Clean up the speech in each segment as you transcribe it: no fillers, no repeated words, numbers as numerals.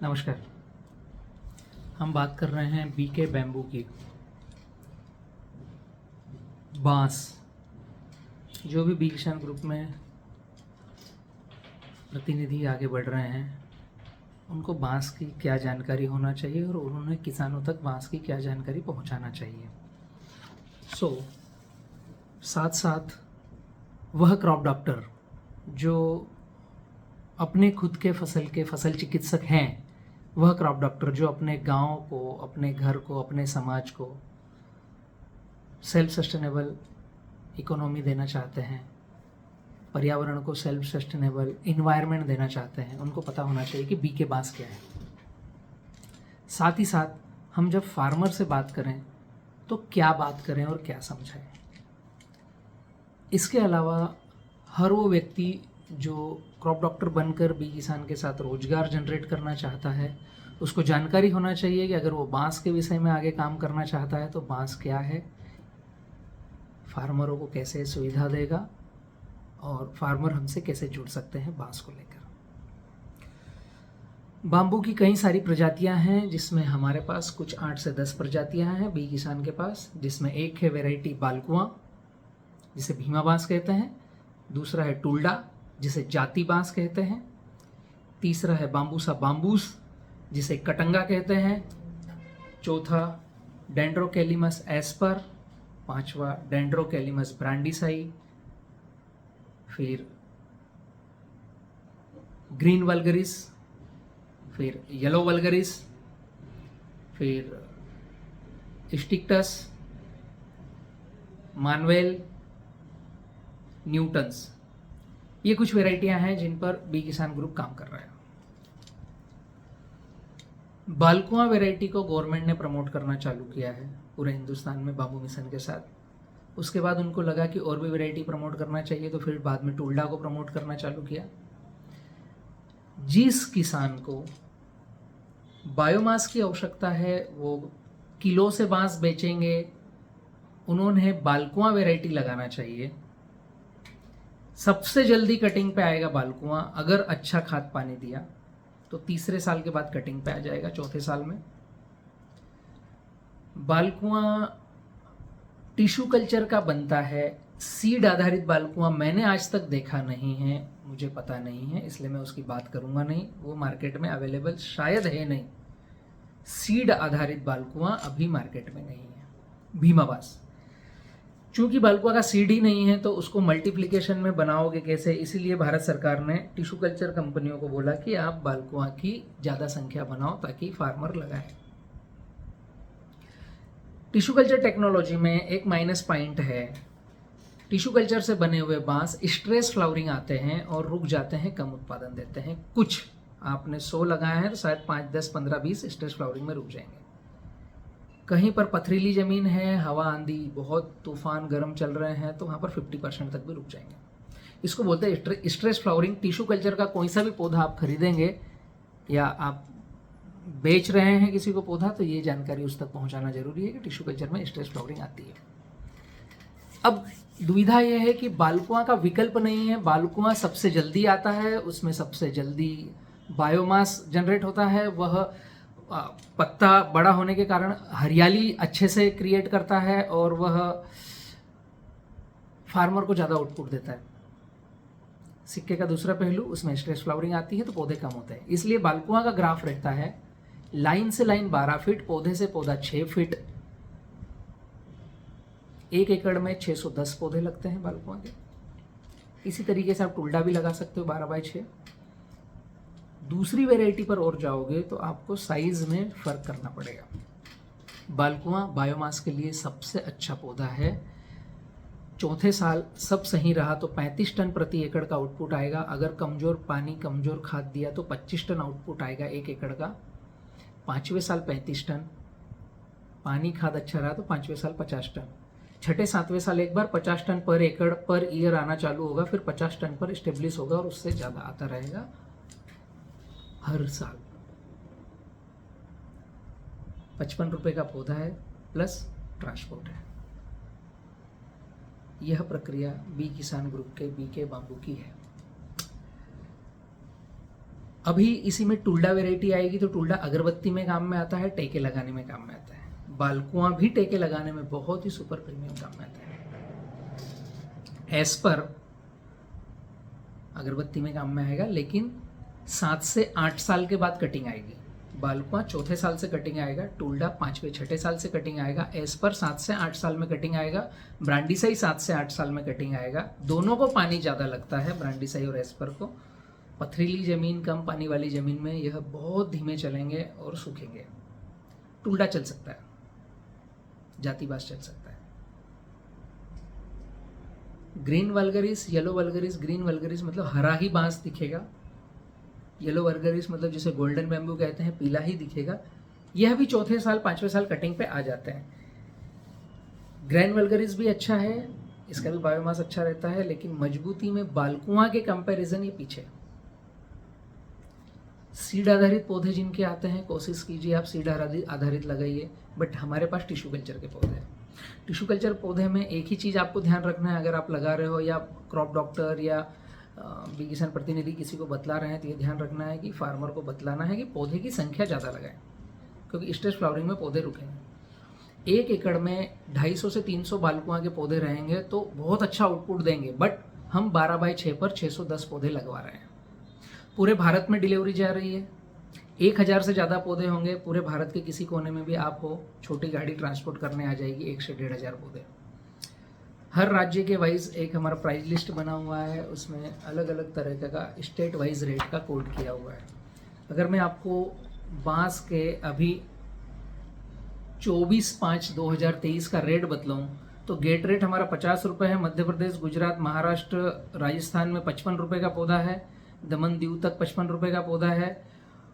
नमस्कार। हम बात कर रहे हैं बीके बैम्बू की। बांस, जो भी बी किसान ग्रुप में प्रतिनिधि आगे बढ़ रहे हैं उनको बांस की क्या जानकारी होना चाहिए और उन्होंने किसानों तक बांस की क्या जानकारी पहुंचाना चाहिए। साथ साथ वह क्रॉप डॉक्टर जो अपने खुद के फसल चिकित्सक हैं, वह क्रॉप डॉक्टर जो अपने गांव को, अपने घर को, अपने समाज को सेल्फ सस्टेनेबल इकोनॉमी देना चाहते हैं, पर्यावरण को सेल्फ सस्टेनेबल इन्वायरमेंट देना चाहते हैं, उनको पता होना चाहिए कि बीके बांस क्या है। साथ ही साथ हम जब फार्मर से बात करें तो क्या बात करें और क्या समझाएं। इसके अलावा हर वो व्यक्ति जो क्रॉप डॉक्टर बनकर बी किसान के साथ रोजगार जनरेट करना चाहता है, उसको जानकारी होना चाहिए कि अगर वो बांस के विषय में आगे काम करना चाहता है तो बांस क्या है, फार्मरों को कैसे सुविधा देगा और फार्मर हमसे कैसे जुड़ सकते हैं बांस को लेकर। बाम्बू की कई सारी प्रजातियां हैं, जिसमें हमारे पास कुछ 8 से 10 प्रजातियां हैं बी किसान के पास, जिसमें एक है वैरायटी बालकुआं जिसे भीमा बांस कहते हैं, दूसरा है टुल्डा जिसे जाति बांस कहते हैं, तीसरा है बाम्बूसा बाम्बूस जिसे कटंगा कहते हैं, चौथा डेंड्रोकेलिमस एस्पर, पांचवा डेंड्रोकेलिमस ब्रांडिसाई, फिर ग्रीन वल्गरिस, फिर येलो वल्गरिस, फिर स्टिक्टस, मानवेल, न्यूटन्स। ये कुछ वेराइटियां हैं जिन पर बी किसान ग्रुप काम कर रहा है। बालकुआं वेराइटी को गवर्नमेंट ने प्रमोट करना चालू किया है पूरे हिंदुस्तान में बाम्बू मिशन के साथ। उसके बाद उनको लगा कि और भी वेराइटी प्रमोट करना चाहिए, तो फिर बाद में टुल्डा को प्रमोट करना चालू किया। जिस किसान को बायोमास की आवश्यकता है वो किलो से बांस बेचेंगे, उन्होंने बालकुआं वेराइटी लगाना चाहिए। सबसे जल्दी कटिंग पे आएगा बालकुआं, अगर अच्छा खाद पानी दिया तो तीसरे साल के बाद कटिंग पे आ जाएगा, चौथे साल में। बालकुआं टिश्यू कल्चर का बनता है, सीड आधारित बालकुआं मैंने आज तक देखा नहीं है, मुझे पता नहीं है, इसलिए मैं उसकी बात करूंगा नहीं, वो मार्केट में अवेलेबल शायद है नहीं। सीड आधारित बालकुआं अभी मार्केट में नहीं है। भीमा बांस चूंकि बालकुआ का सीड ही नहीं है तो उसको मल्टीप्लिकेशन में बनाओगे कैसे, इसीलिए भारत सरकार ने टिश्यू कल्चर कंपनियों को बोला कि आप बालकुआ की ज़्यादा संख्या बनाओ ताकि फार्मर लगाए। टिश्यू कल्चर टेक्नोलॉजी में एक माइनस पॉइंट है, टिश्यू कल्चर से बने हुए बांस स्ट्रेस फ्लावरिंग आते हैं और रुक जाते हैं, कम उत्पादन देते हैं। कुछ आपने 100 लगाए हैं तो शायद 5, 10, 15, 20 स्ट्रेस फ्लावरिंग में रुक जाएंगे। कहीं पर पथरीली ज़मीन है, हवा आंधी बहुत तूफान गर्म चल रहे हैं, तो वहाँ पर 50% तक भी रुक जाएंगे। इसको बोलते हैं स्ट्रेस फ्लावरिंग। टिश्यू कल्चर का कोई सा भी पौधा आप खरीदेंगे या आप बेच रहे हैं किसी को पौधा, तो ये जानकारी उस तक पहुँचाना जरूरी है कि टिश्यू कल्चर में स्ट्रेस फ्लावरिंग आती है। अब दुविधा यह है कि बालकुआं का विकल्प नहीं है, बालकुआं सबसे जल्दी आता है, उसमें सबसे जल्दी बायोमास जनरेट होता है, वह पत्ता बड़ा होने के कारण हरियाली अच्छे से क्रिएट करता है और वह फार्मर को ज़्यादा आउटपुट देता है। सिक्के का दूसरा पहलू, उसमें स्ट्रेस फ्लावरिंग आती है तो पौधे कम होते हैं। इसलिए बालकुआं का ग्राफ रहता है लाइन से लाइन 12 फीट, पौधे से पौधा 6 फीट। 1 एकड़ में 610 पौधे लगते हैं बालकुआं के। इसी तरीके से आप टुल्डा भी लगा सकते हो 12x6। दूसरी वेराइटी पर और जाओगे तो आपको साइज में फर्क करना पड़ेगा। बालकुआं बायोमास के लिए सबसे अच्छा पौधा है। चौथे साल सब सही रहा तो 35 टन प्रति एकड़ का आउटपुट आएगा। अगर कमजोर पानी, कमजोर खाद दिया तो 25 टन आउटपुट आएगा 1 एकड़ का। 5वें साल 35 टन, पानी खाद अच्छा रहा तो 5वें साल 50 टन। 6ठे 7वें साल एक बार 50 टन पर एकड़ पर ईयर आना चालू होगा, फिर 50 टन पर स्टेब्लिश होगा और उससे ज़्यादा आता रहेगा हर साल। 55 रुपये का पौधा है प्लस ट्रांसपोर्ट है। यह प्रक्रिया बी किसान ग्रुप के बीके बाम्बू की है। अभी इसी में टुल्डा वेराइटी आएगी, तो टुल्डा अगरबत्ती में काम में आता है, टेके लगाने में काम में आता है। बालकुआं भी टेके लगाने में बहुत ही सुपर प्रीमियम काम में आता है। एस्पर अगरबत्ती में काम में आएगा, लेकिन 7 से 8 साल के बाद कटिंग आएगी। बालकुआं चौथे साल से कटिंग आएगा, टुल्डा 5वें 6ठे साल से कटिंग आएगा, एस्पर 7 से 8 साल में कटिंग आएगा, ब्रांडीसाई 7 से 8 साल में कटिंग आएगा। दोनों को पानी ज़्यादा लगता है, ब्रांडीसाई और एस्पर को। पथरीली ज़मीन, कम पानी वाली ज़मीन में यह बहुत धीमे चलेंगे और सूखेंगे। टुल्डा चल सकता है, जातिबास चल सकता है। Green vulgaris, yellow vulgaris, green vulgaris मतलब हरा ही बांस दिखेगा, येलो वल्गरिस मतलब जिसे गोल्डन बैम्बू कहते हैं, पीला ही दिखेगा। यह भी चौथे साल 5वें साल कटिंग पे आ जाते हैं। ग्रैंड वल्गरिस भी अच्छा है, इसका भी बायोमास अच्छा रहता है, लेकिन मजबूती में बालकुआं के कंपैरिजन ये पीछे। सीड आधारित पौधे जिनके आते हैं, कोशिश कीजिए आप सीड आधारित लगाइए, बट हमारे पास टिश्यू कल्चर के पौधे हैं। टिश्यू कल्चर पौधे में एक ही चीज़ आपको ध्यान रखना है, अगर आप लगा रहे हो या क्रॉप डॉक्टर या बी किसान प्रतिनिधि किसी को बतला रहे हैं, तो ये ध्यान रखना है कि फार्मर को बतलाना है कि पौधे की संख्या ज़्यादा लगाएं, क्योंकि स्टेज फ्लावरिंग में पौधे रुकेंगे। 1 एकड़ में 250 से 300 बालकुआं के पौधे रहेंगे तो बहुत अच्छा आउटपुट देंगे, बट हम 12x6 पर 610 पौधे लगवा रहे हैं। पूरे भारत में डिलीवरी जा रही है, 1000 से ज़्यादा पौधे होंगे, पूरे भारत के किसी कोने में भी आप हो, छोटी गाड़ी ट्रांसपोर्ट करने आ जाएगी 1 से 1,500 पौधे। हर राज्य के वाइज एक हमारा प्राइस लिस्ट बना हुआ है, उसमें अलग अलग तरह का स्टेट वाइज रेट का कोड किया हुआ है। अगर मैं आपको बांस के अभी 24/5/2023 का रेट बतलाऊँ तो गेट रेट हमारा 50 रुपये है। मध्य प्रदेश, गुजरात, महाराष्ट्र, राजस्थान में 55 रुपये का पौधा है, दमन दीव तक 55 रुपये का पौधा है,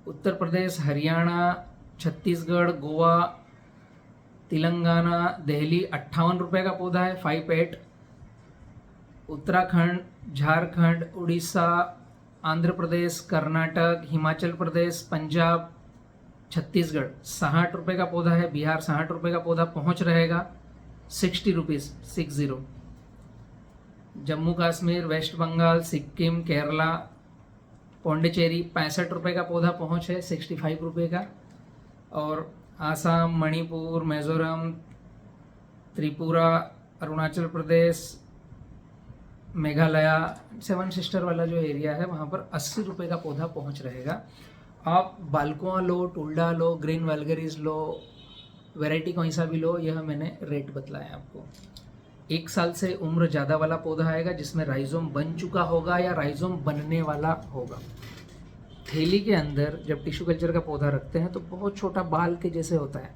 उत्तर प्रदेश, हरियाणा, छत्तीसगढ़, गोवा, तेलंगाना, दिल्ली 58 रुपये का पौधा है 5/8। उत्तराखंड, झारखंड, उड़ीसा, आंध्र प्रदेश, कर्नाटक, हिमाचल प्रदेश, पंजाब, छत्तीसगढ़ 60 रुपये का पौधा है, बिहार 60 रुपये का पौधा पहुंच रहेगा 60 रुपीज़ 60। जम्मू कश्मीर, वेस्ट बंगाल, सिक्किम, केरला, पौंडीचेरी 65 रुपये का पौधा पहुंच है 65 रुपये का। और आसाम, मणिपुर, मिजोरम, त्रिपुरा, अरुणाचल प्रदेश, मेघालय, 7 सिस्टर वाला जो एरिया है वहाँ पर 80 रुपये का पौधा पहुँच रहेगा। आप बालकुआं लो, टुल्डा लो, ग्रीन वल्गरिस लो, वैरायटी कौन सा भी लो, यह मैंने रेट बतलाया आपको। 1 साल से उम्र ज़्यादा वाला पौधा आएगा जिसमें राइजोम बन चुका होगा या राइजोम बनने वाला होगा। थैली के अंदर जब टिश्यू कल्चर का पौधा रखते हैं तो बहुत छोटा बाल के जैसे होता है,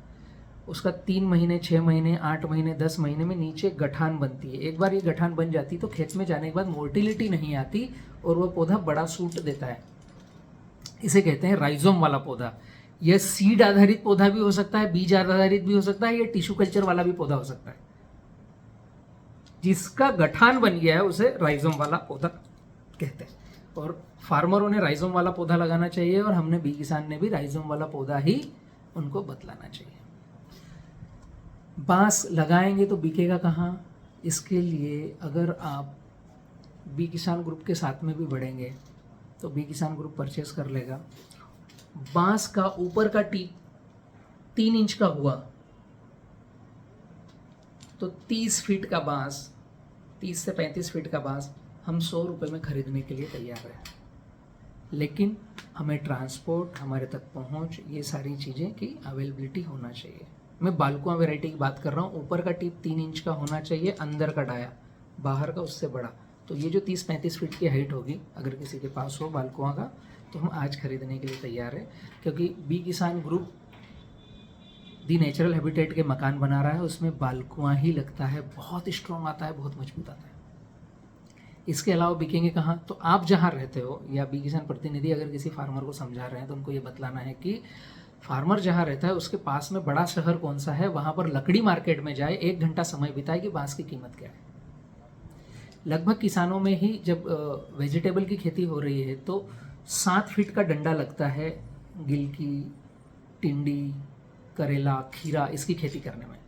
उसका 3 महीने, 6 महीने, 8 महीने, 10 महीने में नीचे गठान बनती है। एक बार ये गठान बन जाती तो खेत में जाने के बाद मोर्टिलिटी नहीं आती और वो पौधा बड़ा सूट देता है। इसे कहते हैं राइजोम वाला पौधा। यह सीड आधारित पौधा भी हो सकता है, बीज आधारित भी हो सकता है, यह टिश्यू कल्चर वाला भी पौधा हो सकता है। जिसका गठान बन गया है उसे राइजोम वाला पौधा कहते हैं। और फार्मरों ने राइजोम वाला पौधा लगाना चाहिए और हमने बी किसान ने भी राइजोम वाला पौधा ही उनको बतलाना चाहिए। बांस लगाएंगे तो बिकेगा कहाँ? इसके लिए अगर आप बी किसान ग्रुप के साथ में भी बढ़ेंगे तो बी किसान ग्रुप परचेस कर लेगा। बांस का ऊपर का टीप 3 इंच का हुआ तो 30 फीट का बांस, 30 से 35 फीट का बांस हम 100 रुपये में खरीदने के लिए तैयार हैं। लेकिन हमें ट्रांसपोर्ट, हमारे तक पहुंच, ये सारी चीज़ें की अवेलेबिलिटी होना चाहिए। मैं बालकुआं वैरायटी की बात कर रहा हूँ। ऊपर का टीप 3 इंच का होना चाहिए, अंदर का डाया, बाहर का उससे बड़ा। तो ये जो 30-35 फीट की हाइट होगी अगर किसी के पास हो बालकुआं का, तो हम आज खरीदने के लिए तैयार हैं। क्योंकि बी किसान ग्रुप दी नेचुरल हैबिटेट के मकान बना रहा है, उसमें बालकुआं ही लगता है, बहुत स्ट्रॉन्ग आता है, बहुत मजबूत आता है। इसके अलावा बिकेंगे कहाँ? तो आप जहाँ रहते हो या बी किसान प्रतिनिधि अगर किसी फार्मर को समझा रहे हैं तो उनको ये बतलाना है कि फार्मर जहाँ रहता है उसके पास में बड़ा शहर कौन सा है, वहाँ पर लकड़ी मार्केट में जाए, 1 घंटा समय बिताए कि बांस की कीमत क्या है। लगभग किसानों में ही जब वेजिटेबल की खेती हो रही है तो 7 फीट का डंडा लगता है गिलकी, टिंडी, करेला, खीरा, इसकी खेती करने में।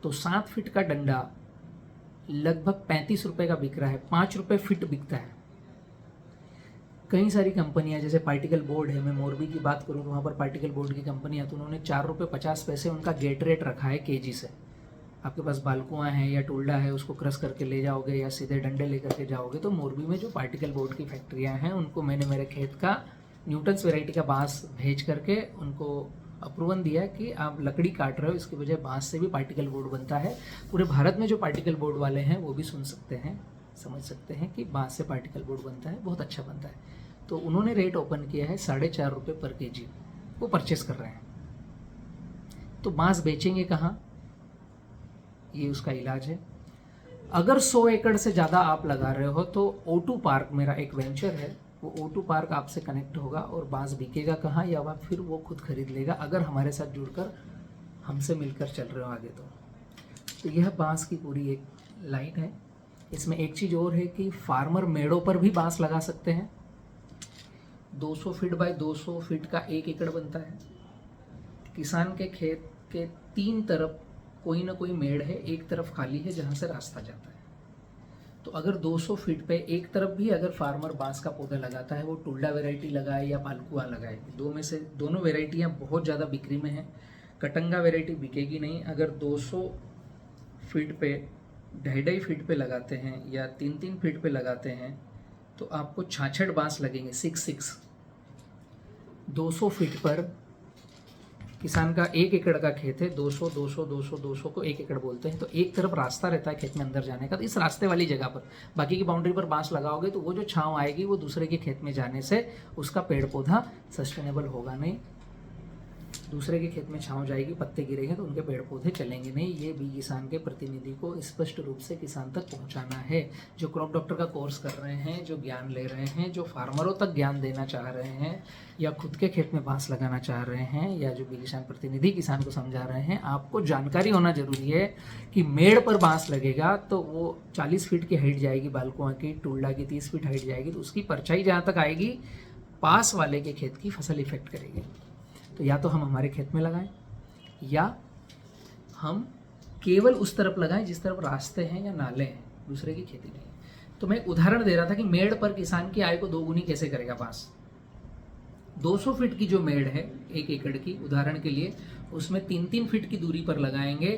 तो 7 फीट का डंडा लगभग 35 रुपये का बिक रहा है, 5 रुपये फीट बिकता है। कई सारी कंपनियां, जैसे पार्टिकल बोर्ड है, मैं मोरबी की बात करूँ तो वहाँ पर पार्टिकल बोर्ड की कंपनी है, तो उन्होंने 4 रुपये 50 पैसे उनका गेट रेट रखा है केजी से। आपके पास बालकुआं हैं या टुल्डा है, उसको क्रश करके ले जाओगे या सीधे डंडे लेकर के जाओगे, तो मोरबी में जो पार्टिकल बोर्ड की फैक्ट्रियाँ हैं उनको मैंने मेरे खेत का न्यूटन्स वेराइटी का बांस भेज करके उनको अप्रूवल दिया कि आप लकड़ी काट रहे हो, इसकी बजाय बांस से भी पार्टिकल बोर्ड बनता है। पूरे भारत में जो पार्टिकल बोर्ड वाले हैं वो भी सुन सकते हैं, समझ सकते हैं कि बांस से पार्टिकल बोर्ड बनता है, बहुत अच्छा बनता है। तो उन्होंने रेट ओपन किया है 4.5 रुपये पर केजी, वो परचेस कर रहे हैं। तो बांस बेचेंगे कहाँ, ये उसका इलाज है। अगर 100 एकड़ से ज़्यादा आप लगा रहे हो तो O2 पार्क मेरा एक वेंचर है, वो O2 पार्क आपसे कनेक्ट होगा और बांस बिकेगा कहाँ, या फिर वो खुद खरीद लेगा अगर हमारे साथ जुड़कर हमसे मिलकर चल रहे हो आगे। तो यह बांस की पूरी एक लाइन है। इसमें एक चीज़ और है कि फार्मर मेड़ों पर भी बांस लगा सकते हैं। 200 फीट बाय 200 फीट का 1 एकड़ बनता है। किसान के खेत के 3 तरफ कोई ना कोई मेड़ है, एक तरफ खाली है जहाँ से रास्ता जाता है। तो अगर 200 फीट पे एक तरफ भी अगर फार्मर बांस का पौधा लगाता है, वो टुल्डा वैरायटी लगाए या बालकुआ लगाए, दो में से दोनों वैरायटियाँ बहुत ज़्यादा बिक्री में हैं। कटंगा वैरायटी बिकेगी नहीं। अगर 200 फीट पे 2.5 फीट पे लगाते हैं या 3-3 फीट पे लगाते हैं तो आपको 66 बांस लगेंगे, 6-6। 200 फीट पर किसान का 1 एकड़ का खेत है, 200 200 200 200 को 1 एकड़ बोलते हैं। तो एक तरफ रास्ता रहता है खेत में अंदर जाने का, तो इस रास्ते वाली जगह पर बाकी की बाउंड्री पर बांस लगाओगे तो वो जो छांव आएगी वो दूसरे के खेत में जाने से उसका पेड़ पौधा सस्टेनेबल होगा नहीं। दूसरे के खेत में छांव जाएगी, पत्ते गिरेंगे तो उनके पेड़ पौधे चलेंगे नहीं। ये भी किसान के प्रतिनिधि को स्पष्ट रूप से किसान तक पहुंचाना है। जो क्रॉप डॉक्टर का कोर्स कर रहे हैं, जो ज्ञान ले रहे हैं, जो फार्मरों तक ज्ञान देना चाह रहे हैं, या खुद के खेत में बांस लगाना चाह रहे हैं, या जो भी किसान प्रतिनिधि किसान को समझा रहे हैं, आपको जानकारी होना जरूरी है कि मेड़ पर बांस लगेगा तो वो 40 फीट की हाइट जाएगी बालकुआं की, टुल्डा की 30 फीट हाइट जाएगी, तो उसकी परछाई जहाँ तक आएगी पास वाले के खेत की फसल इफेक्ट करेगी। तो या तो हम हमारे खेत में लगाएं या हम केवल उस तरफ लगाएं जिस तरफ रास्ते हैं या नाले हैं, दूसरे की खेती नहीं। तो मैं एक उदाहरण दे रहा था कि मेड़ पर किसान की आय को 2 गुनी कैसे करेगा बांस। 200 फीट की जो मेड़ है 1 एकड़ की, उदाहरण के लिए उसमें 3-3 फीट की दूरी पर लगाएंगे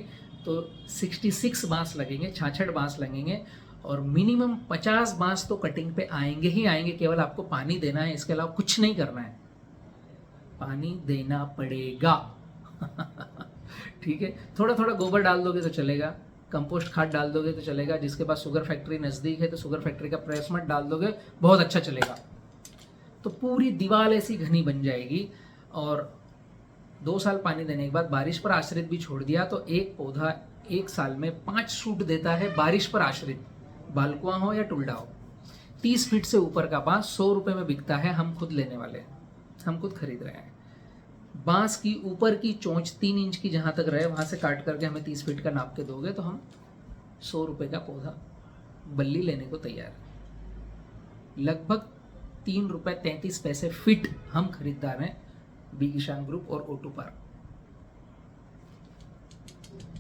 तो 66 बांस लगेंगे, 66 बांस लगेंगे, और मिनिमम 50 बांस तो कटिंग पे आएंगे ही आएंगे। केवल आपको पानी देना है, इसके अलावा कुछ नहीं करना है, पानी देना पड़ेगा। ठीक है, थोड़ा थोड़ा गोबर डाल दोगे तो चलेगा, कंपोस्ट खाद डाल दोगे तो चलेगा, जिसके पास शुगर फैक्ट्री नज़दीक है तो शुगर फैक्ट्री का प्रेस मट डाल दोगे, बहुत अच्छा चलेगा। तो पूरी दीवार ऐसी घनी बन जाएगी। और 2 साल पानी देने के बाद बारिश पर आश्रित भी छोड़ दिया तो एक पौधा 1 साल में 5 शूट देता है, बारिश पर आश्रित, बालकुआं हो या टुल्डा हो। 30 फीट से ऊपर का बांस 100 रुपये में बिकता है, हम खुद लेने वाले हैं, हम खुद खरीद रहे हैं। बांस की ऊपर की चोंच 3 इंच की जहाँ तक रहे वहाँ से काट करके हमें 30 फीट का नाप के दोगे तो हम 100 रुपये का पौधा बल्ली लेने को तैयार है। लगभग 3 रुपये 33 पैसे फिट हम खरीदार हैं, बी किसान ग्रुप और O2 पार्क।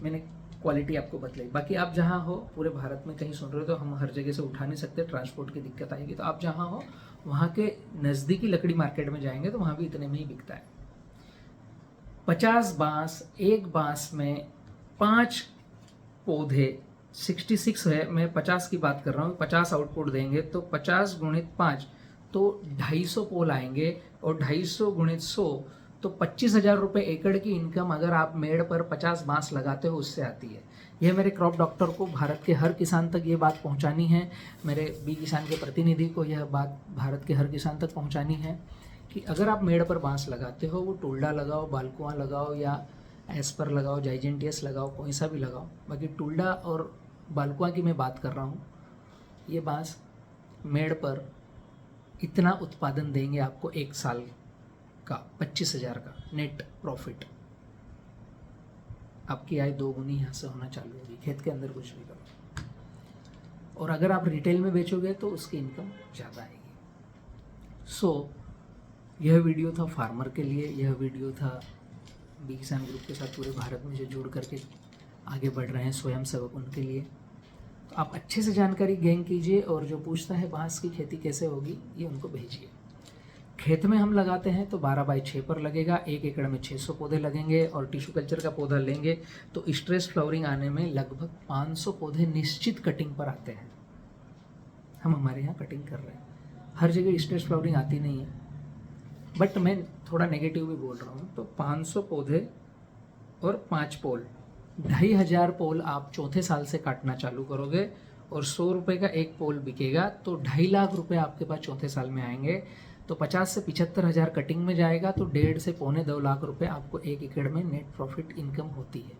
मैंने क्वालिटी आपको बतलाई। बाकी आप जहाँ हो, पूरे भारत में कहीं सुन रहे हो तो हम हर जगह से उठा नहीं सकते, ट्रांसपोर्ट की दिक्कत आएगी। तो आप जहाँ हो वहाँ के नज़दीकी लकड़ी मार्केट में जाएंगे तो वहाँ भी इतने में ही बिकता है। 50 बांस, एक बांस में 5 पौधे, 66 है, मैं 50 की बात कर रहा हूँ, 50 आउटपुट देंगे तो 50 गुणित 5 तो 250 पोल आएंगे, और 250 गुणित 100 तो 25,000 रुपये एकड़ की इनकम अगर आप मेड़ पर 50 बांस लगाते हो उससे आती है। यह मेरे क्रॉप डॉक्टर को, भारत के हर किसान तक ये बात पहुंचानी है, मेरे बी किसान के प्रतिनिधि को यह बात भारत के हर किसान तक पहुंचानी है कि अगर आप मेड़ पर बांस लगाते हो, वो टुल्डा लगाओ, बालकुआं लगाओ या एस्पर लगाओ, जाइजेंटियस लगाओ, कोई सा भी लगाओ। बाकी टुल्डा और बालकुआं की मैं बात कर रहा हूँ, ये बांस मेड़ पर इतना उत्पादन देंगे आपको 1 साल का 25,000 का नेट प्रॉफिट। आपकी आय 2 गुनी यहाँ से होना चालू होगी, खेत के अंदर कुछ भी करो। और अगर आप रिटेल में बेचोगे तो उसकी इनकम ज़्यादा आएगी। यह वीडियो था फार्मर के लिए, यह वीडियो था बी किसान ग्रुप के साथ पूरे भारत में जो जुड़ करके आगे बढ़ रहे हैं स्वयं सेवक, उनके लिए। तो आप अच्छे से जानकारी गेन कीजिए, और जो पूछता है बांस की खेती कैसे होगी ये उनको भेजिए। खेत में हम लगाते हैं तो 12 बाई 6 पर लगेगा, 1 एकड़ में 600 पौधे लगेंगे। और टिश्यू कल्चर का पौधा लेंगे तो स्ट्रेस फ्लावरिंग आने में लगभग 500 पौधे निश्चित कटिंग पर आते हैं। हम हमारे यहाँ कटिंग कर रहे हैं, हर जगह स्ट्रेस फ्लावरिंग आती नहीं है, बट मैं थोड़ा नेगेटिव भी बोल रहा हूँ। तो 500 पौधे और 5 पोल, 2500 पोल आप चौथे साल से काटना चालू करोगे और 100 रुपये का एक पोल बिकेगा तो 2.5 लाख रुपए आपके पास चौथे साल में आएंगे। तो 50 से 75 हज़ार कटिंग में जाएगा तो 1.5 से 1.25 लाख रुपए आपको 1 एकड़ में नेट प्रॉफिट इनकम होती है।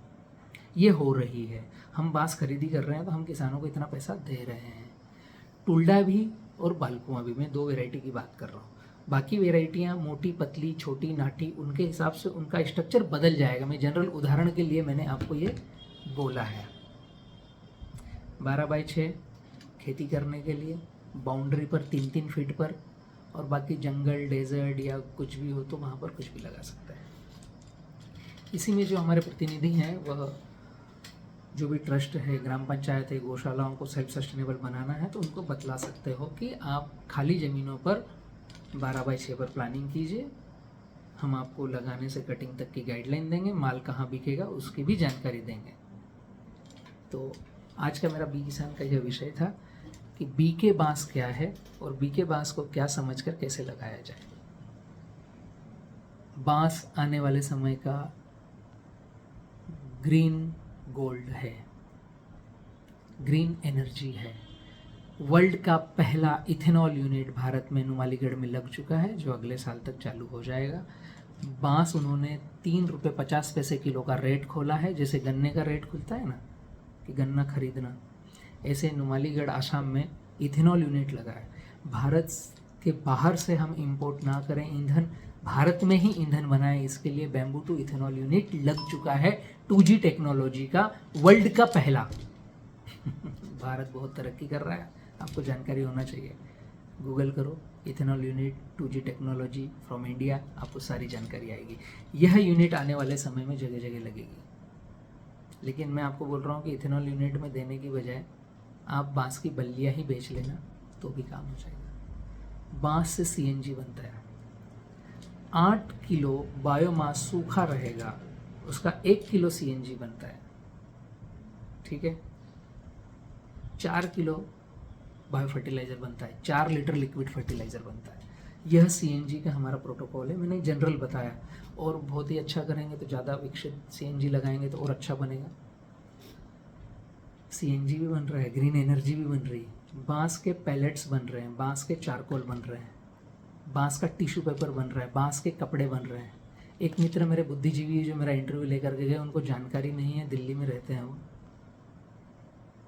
ये हो रही है। हम बांस खरीदी कर रहे हैं तो हम किसानों को इतना पैसा दे रहे हैं। टुलडा भी और बालकुआ भी, मैं 2 वेराइटी की बात कर रहा हूँ। बाकी वेराइटियाँ मोटी, पतली, छोटी, नाटी, उनके हिसाब से उनका स्ट्रक्चर बदल जाएगा। मैं जनरल उदाहरण के लिए मैंने आपको ये बोला है। 12 बाई 6 खेती करने के लिए, बाउंड्री पर 3-3 फीट पर, और बाकी जंगल, डेजर्ट या कुछ भी हो तो वहाँ पर कुछ भी लगा सकता है। इसी में जो हमारे प्रतिनिधि हैं वह जो भी ट्रस्ट है, ग्राम पंचायत है, गौशालाओं को सेल्फ सस्टेनेबल बनाना है तो उनको बतला सकते हो कि आप खाली ज़मीनों पर 12 बाई 6 पर प्लानिंग कीजिए। हम आपको लगाने से कटिंग तक की गाइडलाइन देंगे, माल कहाँ बिकेगा उसकी भी जानकारी देंगे। तो आज का मेरा बी किसान का यह विषय था कि बीके बांस क्या है और बीके बांस को क्या समझकर कैसे लगाया जाए। बांस आने वाले समय का ग्रीन गोल्ड है, ग्रीन एनर्जी है। वर्ल्ड का पहला इथेनॉल यूनिट भारत में नुमालीगढ़ में लग चुका है जो अगले साल तक चालू हो जाएगा। बांस उन्होंने 3 रुपये 50 पैसे किलो का रेट खोला है, जैसे गन्ने का रेट खुलता है ना कि गन्ना खरीदना, ऐसे नुमालीगढ़ आसाम में इथेनॉल यूनिट लगा है। भारत के बाहर से हम इंपोर्ट ना करें ईंधन, भारत में ही ईंधन बनाए, इसके लिए बैम्बू टू इथेनॉल यूनिट लग चुका है 2G टेक्नोलॉजी का, वर्ल्ड का पहला। भारत बहुत तरक्की कर रहा है, आपको जानकारी होना चाहिए। गूगल करो ethanol unit 2G technology from India, आपको सारी जानकारी आएगी। यह यूनिट आने वाले समय में जगह जगह लगेगी। लेकिन मैं आपको बोल रहा हूँ कि इथेनॉल यूनिट में देने की बजाय आप बांस की बल्लियाँ ही बेच लेना तो भी काम हो जाएगा। बांस से CNG बनता है। 8 किलो बायोमास सूखा रहेगा, उसका 1 किलो CNG बनता है, ठीक है। 4 किलो बायो फर्टिलाइज़र बनता है, 4 लीटर लिक्विड फर्टिलाइज़र बनता है। यह CNG का हमारा प्रोटोकॉल है, मैंने जनरल बताया। और बहुत ही अच्छा करेंगे तो ज़्यादा विकसित CNG लगाएंगे तो और अच्छा बनेगा। CNG भी बन रहा है, ग्रीन एनर्जी भी बन रही है, बांस के पैलेट्स बन रहे हैं, बांस के चारकोल बन रहे हैं, बांस का टिश्यू पेपर बन रहा है, बांस के कपड़े बन रहे हैं। एक मित्र मेरे बुद्धिजीवी जो मेरा इंटरव्यू लेकर के गए, उनको जानकारी नहीं है, दिल्ली में रहते हैं वो,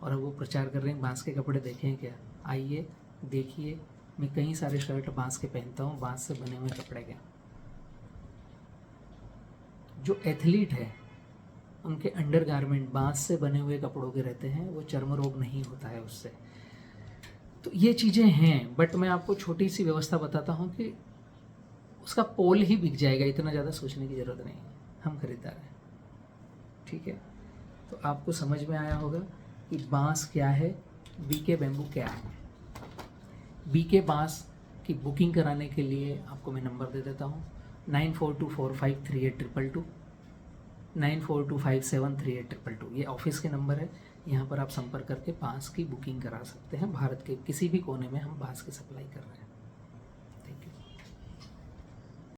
और अब वो प्रचार कर रहे हैं बांस के कपड़े देखें क्या। आइए देखिए, मैं कई सारे शर्ट बांस के पहनता हूँ, बांस से बने हुए कपड़े के। जो एथलीट है उनके अंडरगारमेंट बांस से बने हुए कपड़ों के रहते हैं, वो चर्म रोग नहीं होता है उससे। तो ये चीज़ें हैं, बट मैं आपको छोटी सी व्यवस्था बताता हूँ कि उसका पोल ही बिक जाएगा, इतना ज़्यादा सोचने की ज़रूरत नहीं है, हम खरीदार हैं, ठीक है। तो आपको समझ में आया होगा कि बांस क्या है, बीके बैम्बू क्या है। बीके बांस की बुकिंग कराने के लिए आपको मैं नंबर दे देता हूँ 9424538222, 9425738222। ये ऑफिस के नंबर है, यहाँ पर आप संपर्क करके बांस की बुकिंग करा सकते हैं। भारत के किसी भी कोने में हम बांस की सप्लाई कर रहे हैं।